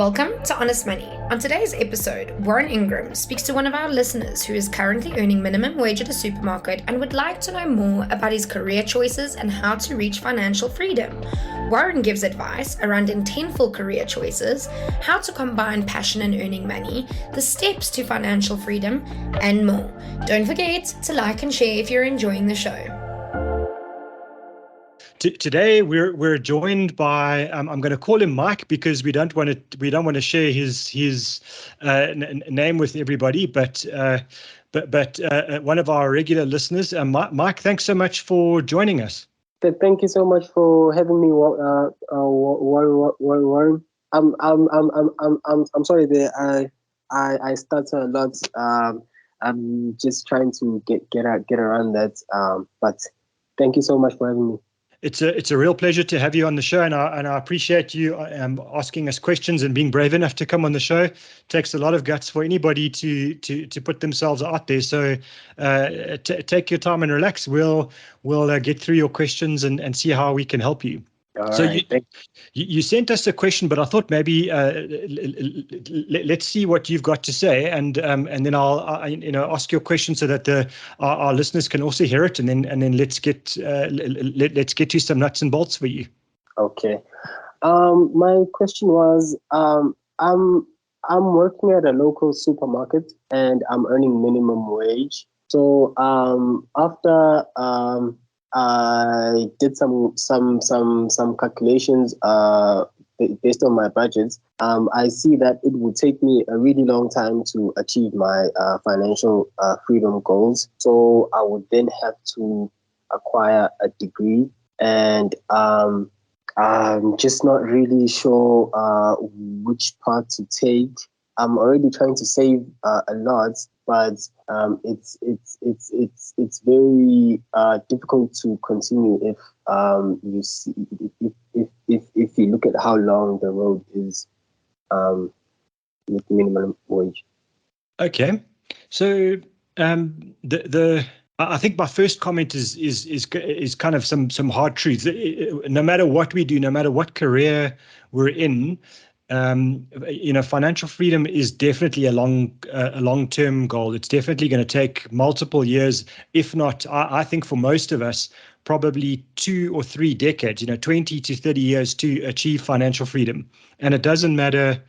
Welcome to Honest Money. On today's episode, Warren Ingram speaks to one of our listeners who is currently earning minimum wage at a supermarket and would like to know more about his career choices and how to reach financial freedom. Warren gives advice around intentful career choices, how to combine passion and earning money, the steps to financial freedom, and more. Don't forget to like and share if you're enjoying the show. Today we're joined by I'm going to call him Mike because we don't want to share his name with everybody, but one of our regular listeners, Mike. Thanks so much for joining us. Thank you so much for having me, Warren. I'm sorry that I stutter a lot. I'm just trying to get around that. But thank you so much for having me. It's a real pleasure to have you on the show, and I appreciate you asking us questions and being brave enough to come on the show. It takes a lot of guts for anybody to put themselves out there. So take your time and relax. We'll get through your questions and see how we can help you. All so right, you sent us a question, but I thought maybe let's see what you've got to say, and then I'll ask your question so that our listeners can also hear it, and then let's get to some nuts and bolts for you. Okay. My question was, I'm working at a local supermarket and I'm earning minimum wage. So after I did some calculations based on my budget. I see that it would take me a really long time to achieve my financial freedom goals. So I would then have to acquire a degree, and I'm just not really sure which path to take. I'm already trying to save a lot, but it's very difficult to continue if you look at how long the road is with minimum wage. Okay, so I think my first comment is kind of some hard truths. No matter what we do, no matter what career we're in, financial freedom is definitely a long-term goal. It's definitely going to take multiple years, if not, I think for most of us, probably 2 or 3 decades, 20 to 30 years to achieve financial freedom. And it doesn't matter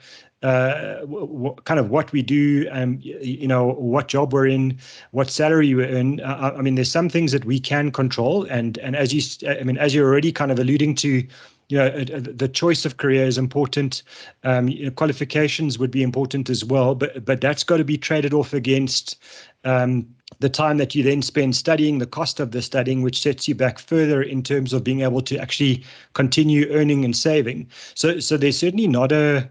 what we do, what job we're in, what salary we're in. There's some things that we can control, and as you're already kind of alluding to, the choice of career is important. Qualifications would be important as well, but that's got to be traded off against the time that you then spend studying, the cost of the studying, which sets you back further in terms of being able to actually continue earning and saving. So there's certainly not a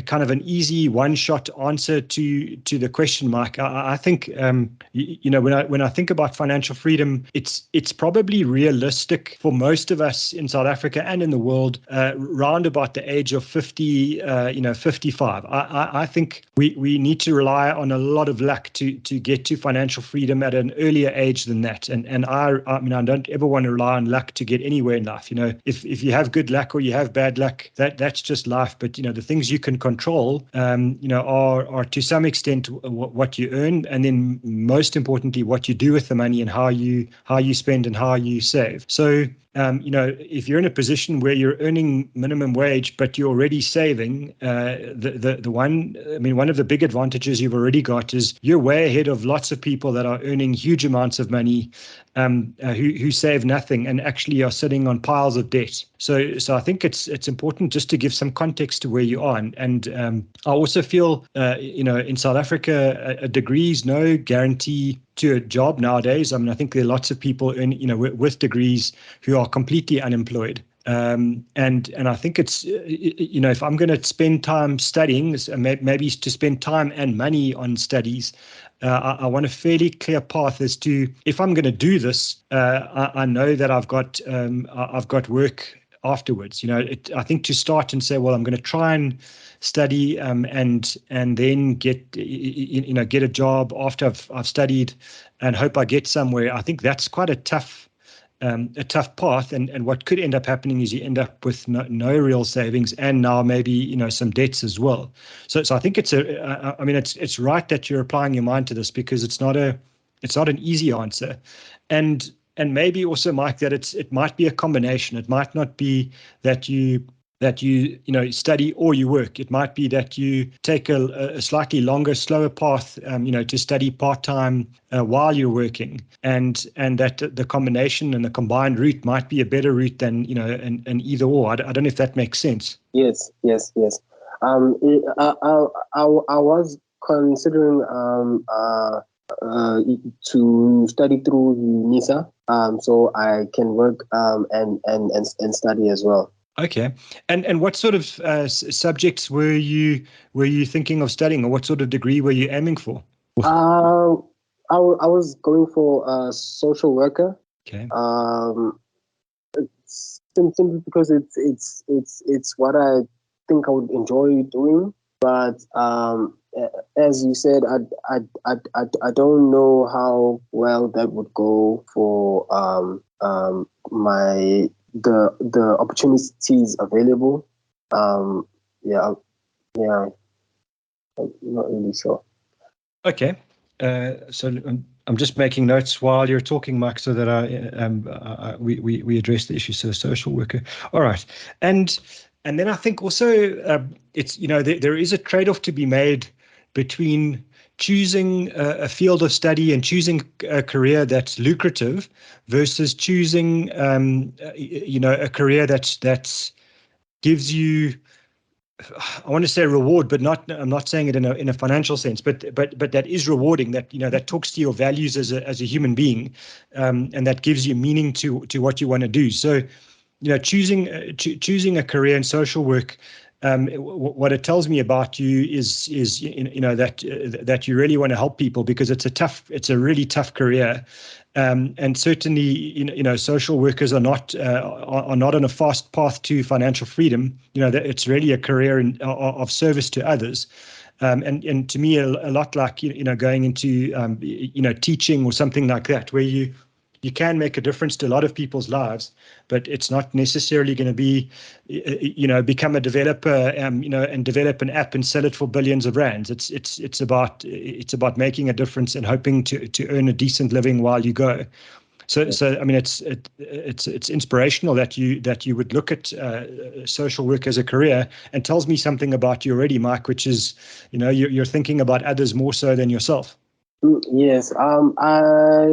kind of an easy one-shot answer to the question, Mike. I think when I think about financial freedom, it's probably realistic for most of us in South Africa and in the world round about the age of 50, 55. I think we need to rely on a lot of luck to get to financial freedom at an earlier age than that. And I don't ever want to rely on luck to get anywhere in life. If you have good luck or you have bad luck, that's just life. But the things you can control, are to some extent what you earn, and then most importantly what you do with the money and how you spend and how you save. So if you're in a position where you're earning minimum wage but you're already saving, one of the big advantages you've already got is you're way ahead of lots of people that are earning huge amounts of money, who save nothing and actually are sitting on piles of debt. So I think it's important just to give some context to where you are. And I also feel, in South Africa, a degree is no guarantee to a job nowadays. I think there are lots of people with degrees who are completely unemployed. And I think it's, if I'm going to spend time studying, maybe to spend time and money on studies, I want a fairly clear path as to, if I'm going to do this, I know that I've got work afterwards. I think to start and say, well, I'm going to try and study and then get a job after I've studied and hope I get somewhere. I think that's quite a tough a tough path, and what could end up happening is you end up with no real savings, and now maybe some debts as well. So I think it's it's right that you're applying your mind to this, because it's not an easy answer, and maybe also, Mike, that it might be a combination. It might not be that you study or you work. It might be that you take a slightly longer, slower path, to study part-time while you're working, and that the combination and the combined route might be a better route than an either or. I don't know if that makes sense. Yes. I was considering to study through UNISA, so I can work and study as well. Okay, and what sort of subjects were you thinking of studying, or what sort of degree were you aiming for? I was going for a social worker. Okay. Simply because it's what I think I would enjoy doing, but as you said, I don't know how well that would go for the opportunities available. I'm not really sure. Okay, so I'm just making notes while you're talking, Mike, so that we address the issue. So, social worker. All right, and then I think also it's there is a trade-off to be made between choosing a field of study and choosing a career that's lucrative versus choosing a career that gives you, I want to say reward, but I'm not saying it in a financial sense, but that is rewarding, that that talks to your values as a human being, and that gives you meaning to what you want to do. So choosing a career in social work, what it tells me about you is that you really want to help people, because it's a really tough career, and certainly social workers are not on a fast path to financial freedom. That it's really a career of service to others, and to me a lot like going into teaching or something like that, where you can make a difference to a lot of people's lives, but it's not necessarily going to be, become a developer, and develop an app and sell it for billions of rands. It's about making a difference and hoping to earn a decent living while you go. So I mean, it's inspirational that you would look at social work as a career, and tells me something about you already, Mike, which is you're thinking about others more so than yourself. Yes. I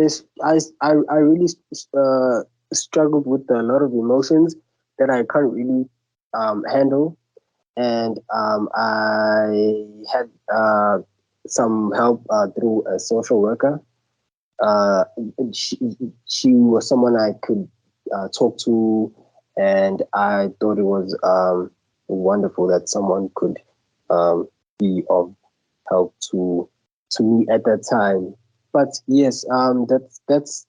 really struggled with a lot of emotions that I can't really handle, and I had some help through a social worker. She was someone I could talk to, and I thought it was wonderful that someone could be of help to me at that time. But yes, that's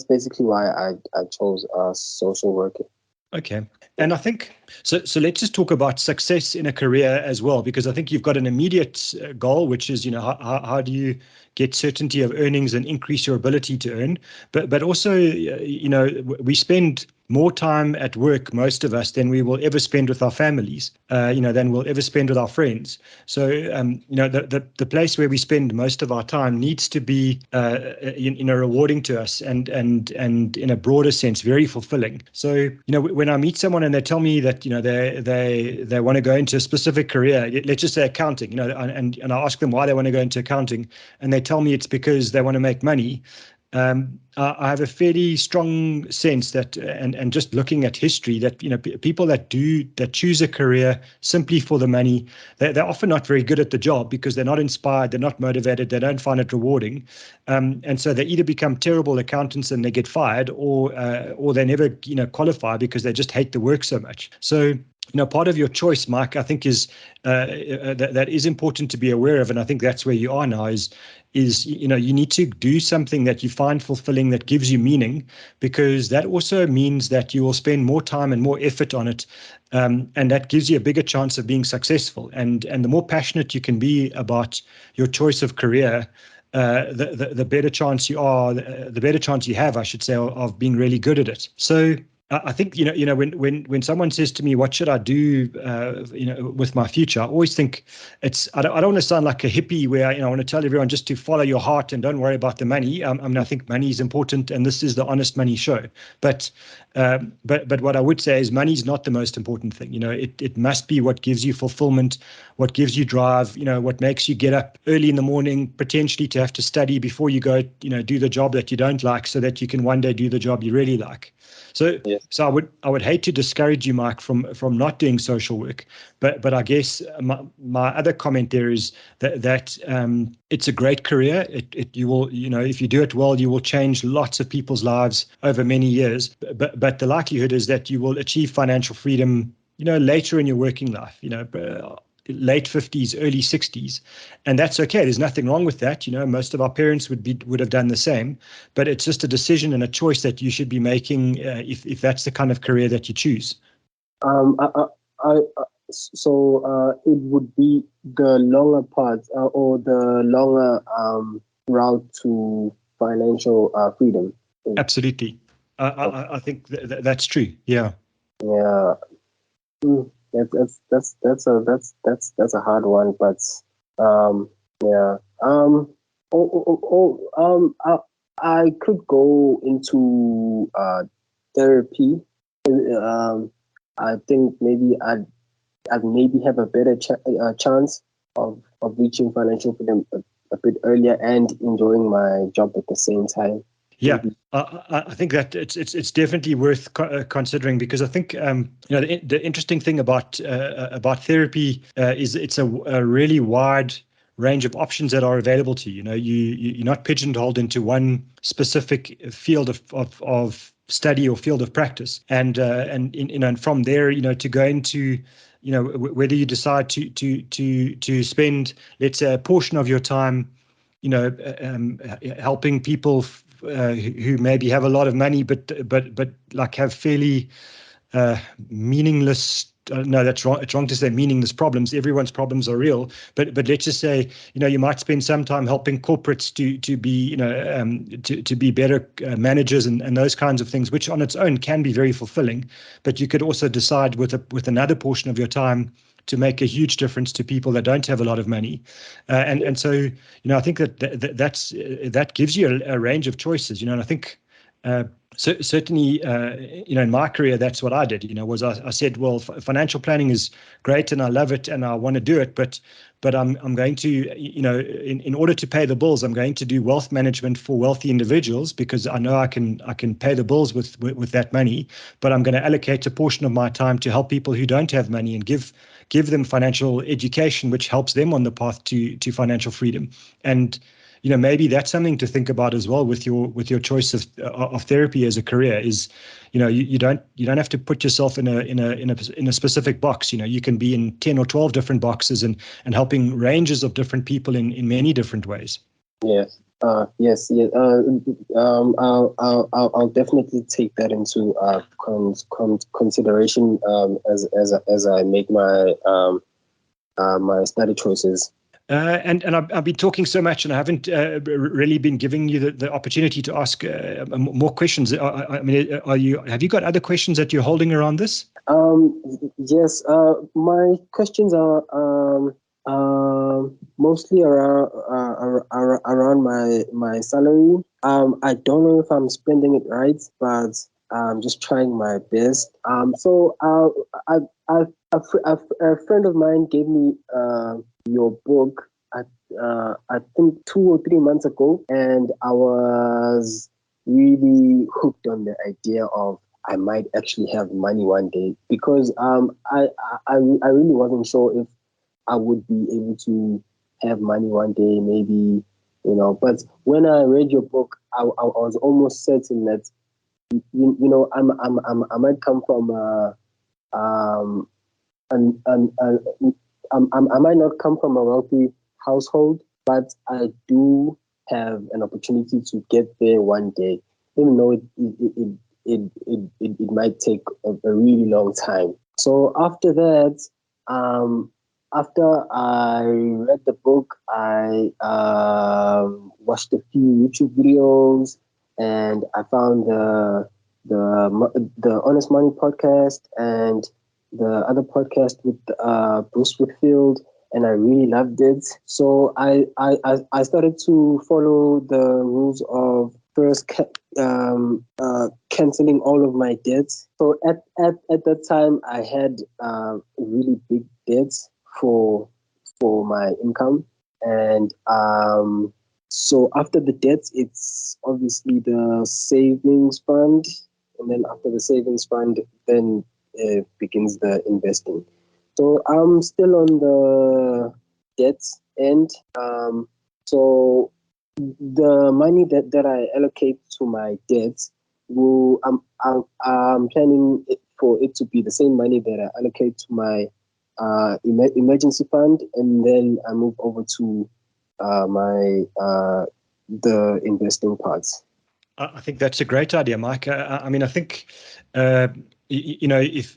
basically why I chose social working. Okay. And I think, so let's just talk about success in a career as well, because I think you've got an immediate goal, which is, how do you get certainty of earnings and increase your ability to earn? But also, we spend more time at work, most of us, than we will ever spend with our families, than we'll ever spend with our friends. So, the place where we spend most of our time needs to be, rewarding to us, and in a broader sense, very fulfilling. So, when I meet someone and they tell me that, they want to go into a specific career, let's just say accounting, and I ask them why they want to go into accounting, and they tell me it's because they want to make money. I have a fairly strong sense that, and just looking at history, that people that choose a career simply for the money, they're often not very good at the job, because they're not inspired, they're not motivated, they don't find it rewarding, and so they either become terrible accountants and they get fired, or they never qualify because they just hate the work so much. So part of your choice, Mike, I think is that is important to be aware of, and I think that's where you are now. Is you need to do something that you find fulfilling, that gives you meaning, because that also means that you will spend more time and more effort on it, and that gives you a bigger chance of being successful. And the more passionate you can be about your choice of career, the better chance you are, the better chance you have, I should say, of being really good at it. So I think when someone says to me, "What should I do?" With my future, I always think I don't want to sound like a hippie where I want to tell everyone just to follow your heart and don't worry about the money. I mean, I think money is important, and this is the Honest Money Show. But what I would say is money is not the most important thing. It must be what gives you fulfillment, what gives you drive. What makes you get up early in the morning, potentially to have to study before you go, do the job that you don't like, so that you can one day do the job you really like. So, Yes. so I would hate to discourage you, Mike, from not doing social work, but I guess my other comment there is that it's a great career. You will, if you do it well, you will change lots of people's lives over many years. But the likelihood is that you will achieve financial freedom, later in your working life. Late 50s, early 60s, and that's okay. There's nothing wrong with that. Most of our parents would have done the same, but it's just a decision and a choice that you should be making if that's the kind of career that you choose. It would be the longer part or the longer route to financial freedom. Absolutely, I think that's true. Yeah. Yeah. That's a hard one, but yeah. I could go into therapy. I think maybe I'd maybe have a better chance of reaching financial freedom a bit earlier and enjoying my job at the same time. Yeah, I think that it's definitely worth considering, because I think the interesting thing about therapy is it's a really wide range of options that are available to you. You're not pigeonholed into one specific field of study or field of practice, and from there, to go into whether you decide to spend, let's say, a portion of your time helping people who maybe have a lot of money, but like have fairly meaningless. No, that's wrong. It's wrong to say meaningless problems. Everyone's problems are real, but let's just say you might spend some time helping corporates to be to be better managers and those kinds of things, which on its own can be very fulfilling. But you could also decide with another portion of your time to make a huge difference to people that don't have a lot of money, and so I think that gives you a range of choices. And I think. Certainly, in my career, that's what I did. Was I said, well, financial planning is great and I love it and I want to do it, but I'm going to, in order to pay the bills, I'm going to do wealth management for wealthy individuals, because I know I can pay the bills with that money. But I'm going to allocate a portion of my time to help people who don't have money and give them financial education, which helps them on the path to financial freedom. And maybe that's something to think about as well with your choice of therapy as a career. Is you don't have to put yourself in a specific box. You can be in 10 or 12 different boxes and helping ranges of different people in many different ways. Yes. Yes. I'll definitely take that into consideration as I make my my study choices. And I've been talking so much, and I haven't really been giving you the opportunity to ask more questions. I mean, have you got other questions that you're holding around this? Yes. My questions are mostly around my salary. I don't know if I'm spending it right, but I'm just trying my best. So a friend of mine gave me your book I think 2 or 3 months ago, and I was really hooked on the idea of I might actually have money one day, because I really wasn't sure if I would be able to have money one day, maybe, but when I read your book, I was almost certain that I might come from I might not come from a wealthy household, but I do have an opportunity to get there one day, even though it might take a really long time. So after that, I after I read the book, I watched a few YouTube videos, and I found the Honest Money podcast and the other podcast with Bruce Whitfield, and I really loved it. So I started to follow the rules of first canceling all of my debts. So at that time, I had really big debts for my income, and so after the debts, it's obviously the savings fund, and then after the savings fund, then begins the investing. So I'm still on the debts end. So the money that I allocate to my debts I'm planning for it to be the same money that I allocate to my emergency fund, and then I move over to my the investing parts. I think that's a great idea, Mike. I mean, I think, if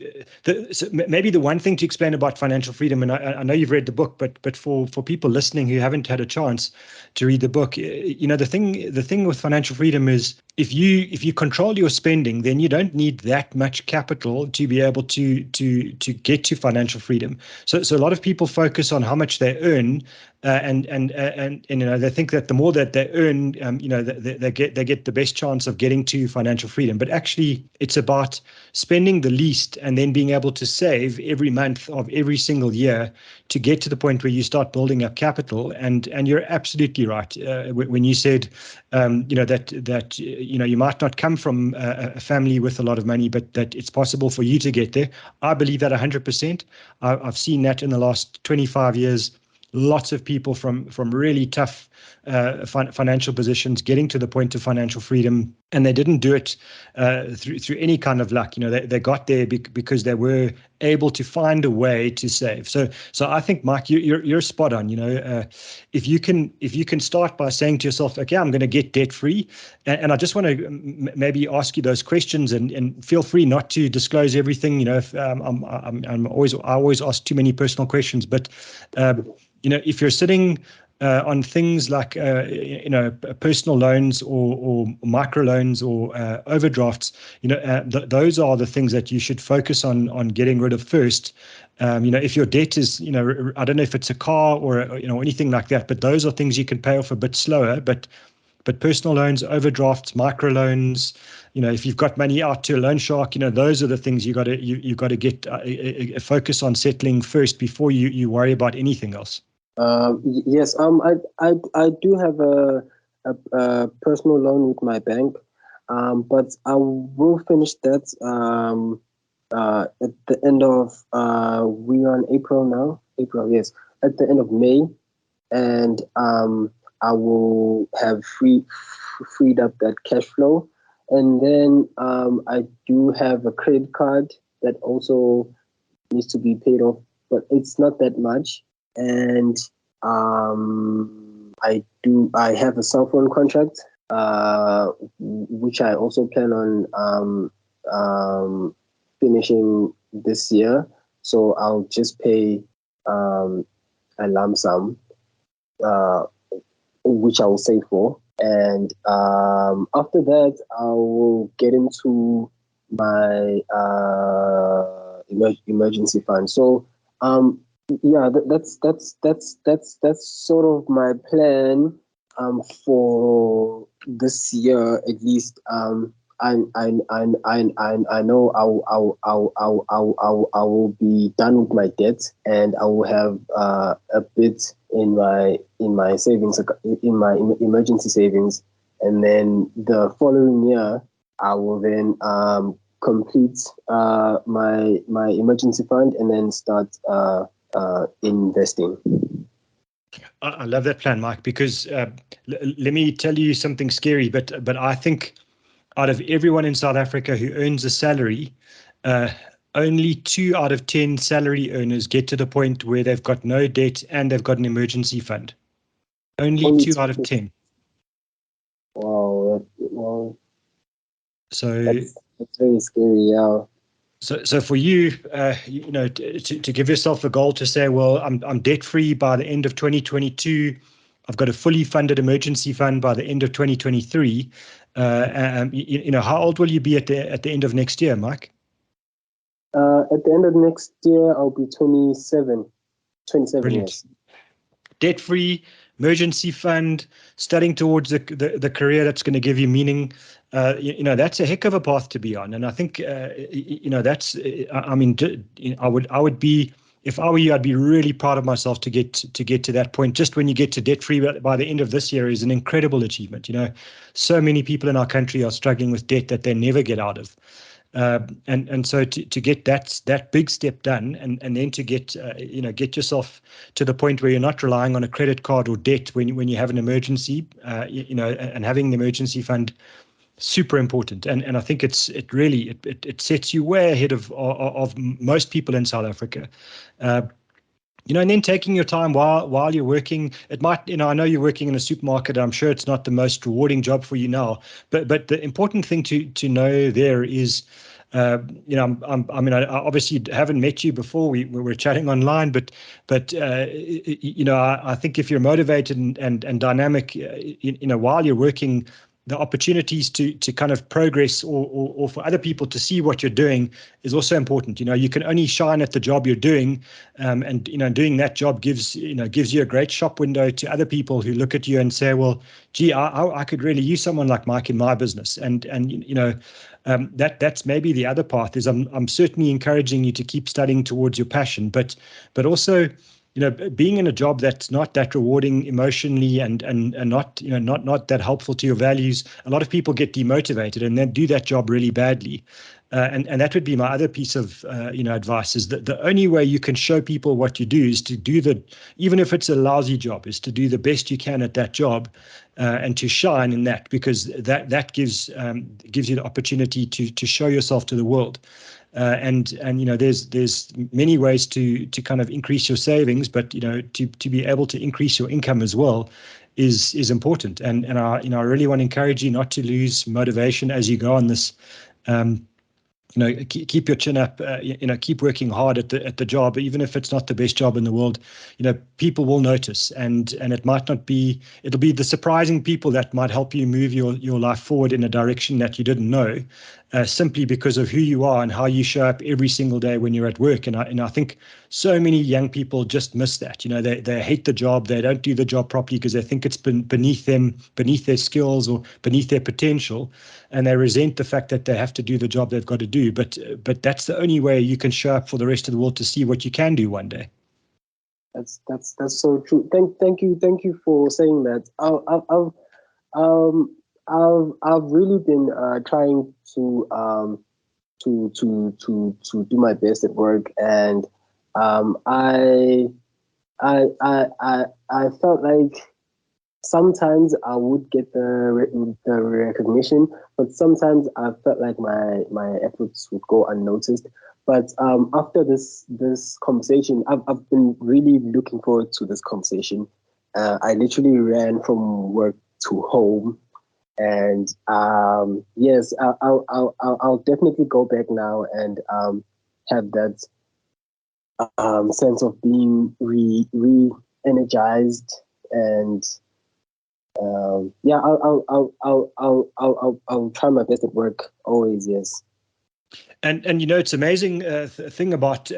so maybe the one thing to explain about financial freedom, and I know you've read the book, but for people listening who haven't had a chance to read the book, the thing with financial freedom is if you control your spending, then you don't need that much capital to be able to get to financial freedom. So a lot of people focus on how much they earn, and they think that the more that they earn, they get the best chance of getting to financial freedom. But actually, it's about spending the least and then being able to save every month of every single year to get to the point where you start building up capital. And you're absolutely right when you said that you might not come from a family with a lot of money, but that it's possible for you to get there. I believe that 100%. I've seen that in the last 25 years. Lots of people from really tough financial positions getting to the point of financial freedom, and they didn't do it through any kind of luck. They got there because they were able to find a way to save. So I think, Mike, you're spot on. If you can start by saying to yourself, okay, I'm going to get debt free, and I just want to maybe ask you those questions, and feel free not to disclose everything. If I always ask too many personal questions, but if you're sitting on things like personal loans or micro loans or overdrafts, those are the things that you should focus on getting rid of first. If your debt is, I don't know if it's a car or anything like that, but those are things you can pay off a bit slower. But personal loans, overdrafts, micro loans, if you've got money out to a loan shark, those are the things you got to get focus on settling first before you worry about anything else. Yes. I do have a personal loan with my bank, but I will finish that at the end of we are in April now. April, yes, at the end of May, and I will have freed up that cash flow, and then I do have a credit card that also needs to be paid off, but it's not that much. And I have a cell phone contract, which I also plan on finishing this year. So I'll just pay a lump sum, which I will save for, and after that I will get into my emergency fund. So yeah, that's sort of my plan for this year at least. I know I will be done with my debt, and I will have a bit in my savings, in my emergency savings, and then the following year I will then complete my emergency fund and then start investing. I love that plan, Mike, because let me tell you something scary, but I think out of everyone in South Africa who earns a salary, only 2 out of 10 salary earners get to the point where they've got no debt and they've got an emergency fund. Only 2 out of 10. Wow. So that's very scary. Yeah. So for you, to give yourself a goal to say, well, I'm debt free by the end of 2022. I've got a fully funded emergency fund by the end of 2023. How old will you be at the end of next year, Mike? At the end of next year, I'll be 27. 27 Brilliant. years. Debt free, emergency fund, studying towards the career that's going to give you meaning. That's a heck of a path to be on. And I think, that's, I would be, if I were you, I'd be really proud of myself to get to that point. Just when you get to debt free by the end of this year is an incredible achievement. So many people in our country are struggling with debt that they never get out of. And so to get that big step done, and then to get yourself to the point where you're not relying on a credit card or debt when you have an emergency, and having the emergency fund, super important. And I think it really sets you way ahead of most people in South Africa. And then taking your time while you're working. It might, I know you're working in a supermarket. I'm sure it's not the most rewarding job for you now, but the important thing to know there is, I obviously haven't met you before. We're chatting online, but I think if you're motivated and dynamic, while you're working, the opportunities to kind of progress or for other people to see what you're doing is also important. You can only shine at the job you're doing, and doing that job gives you a great shop window to other people who look at you and say, well, gee, I could really use someone like Mike in my business. And that's maybe the other path is I'm certainly encouraging you to keep studying towards your passion, but also being in a job that's not that rewarding emotionally and not that helpful to your values. A lot of people get demotivated and then do that job really badly. And that would be my other piece of advice, is that the only way you can show people what you do is to do even if it's a lousy job, is to do the best you can at that job, and to shine in that, because that gives you the opportunity to show yourself to the world. And there's many ways to kind of increase your savings, but to be able to increase your income as well is important. And I really want to encourage you not to lose motivation as you go on this. Keep your chin up, keep working hard at the job, even if it's not the best job in the world. People will notice, and it'll be the surprising people that might help you move your life forward in a direction that you didn't know, simply because of who you are and how you show up every single day when you're at work. And I think so many young people just miss that. They hate the job, they don't do the job properly because they think it's beneath them, beneath their skills or beneath their potential, and they resent the fact that they have to do the job they've got to do. But that's the only way you can show up for the rest of the world to see what you can do one day. That's so true. Thank you for saying that. I've really been trying to do my best at work, and I felt like sometimes I would get the recognition, but sometimes I felt like my efforts would go unnoticed. But after this conversation, I've been really looking forward to this conversation. I literally ran from work to home, and yes, I'll definitely go back now and have that sense of being re-energized. And I'll try my best at work always. Yes. And it's amazing thing about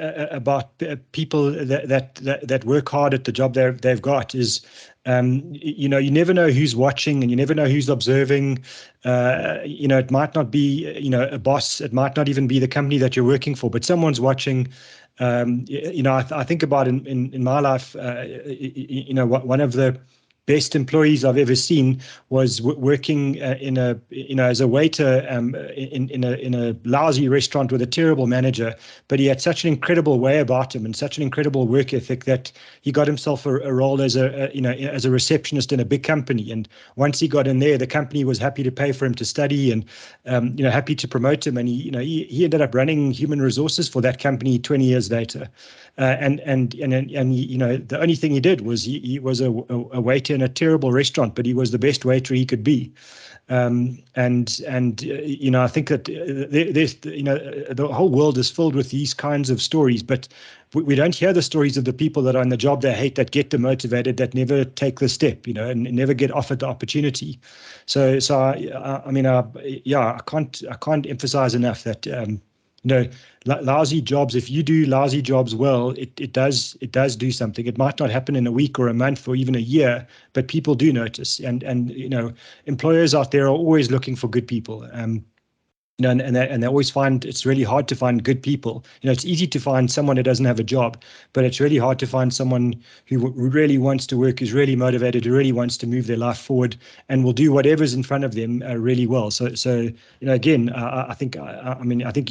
people that work hard at the job they've got is, you never know who's watching, and you never know who's observing. It might not be a boss, it might not even be the company that you're working for, but someone's watching. I think about in my life, one of the best employees I've ever seen was working as a waiter in a lousy restaurant with a terrible manager, but he had such an incredible way about him and such an incredible work ethic that he got himself a role as a receptionist in a big company. And once he got in there, the company was happy to pay for him to study and happy to promote him. And he ended up running human resources for that company 20 years later. And the only thing he did was he was a waiter in a terrible restaurant, but he was the best waiter he could be. I think that there's, the whole world is filled with these kinds of stories, but we don't hear the stories of the people that are in the job they hate, that get demotivated, that never take the step, and never get offered the opportunity. So I can't emphasize enough that lousy jobs, if you do lousy jobs well, it does do something. It might not happen in a week or a month or even a year, but people do notice, and employers out there are always looking for good people. And they always find it's really hard to find good people. It's easy to find someone who doesn't have a job, but it's really hard to find someone who really wants to work, is really motivated, who really wants to move their life forward, and will do whatever's in front of them really well. So again, I think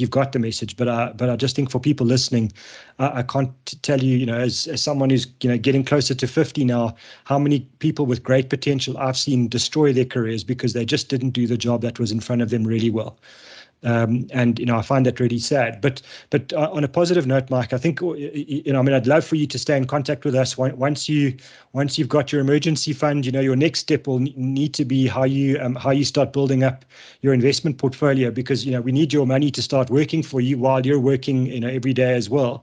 you've got the message, but I just think for people listening, I can't tell you, as someone who's getting closer to 50 now, how many people with great potential I've seen destroy their careers because they just didn't do the job that was in front of them really well. I find that really sad. But on a positive note, Mike, I think I'd love for you to stay in contact with us once you've got your emergency fund. Your next step will need to be how you start building up your investment portfolio, because we need your money to start working for you while you're working every day as well.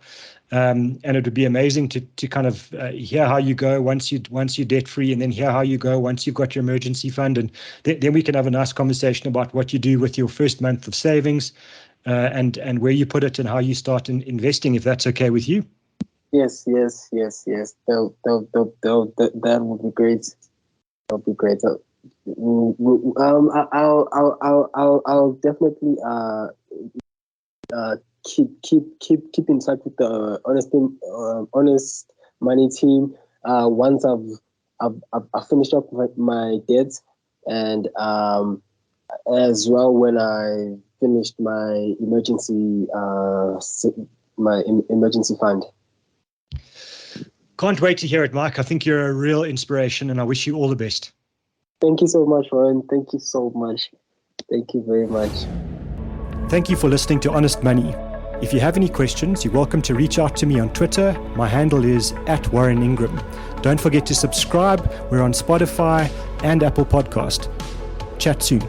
And it would be amazing to kind of hear how you go once you're debt free, and then hear how you go once you've got your emergency fund, and then we can have a nice conversation about what you do with your first month of savings, and where you put it and how you start investing, if that's okay with you. Yes. That would be great. That'll be great. I'll definitely keep in touch with the honest money team once I've finished up my debts, and as well when I finished my emergency fund. Can't wait to hear it, Mike. I think you're a real inspiration, and I wish you all the best. Thank you so much, Warren. Thank you so much. Thank you very much. Thank you for listening to Honest Money. If you have any questions, you're welcome to reach out to me on Twitter. My handle is @Warren Ingram. Don't forget to subscribe. We're on Spotify and Apple Podcast. Chat soon.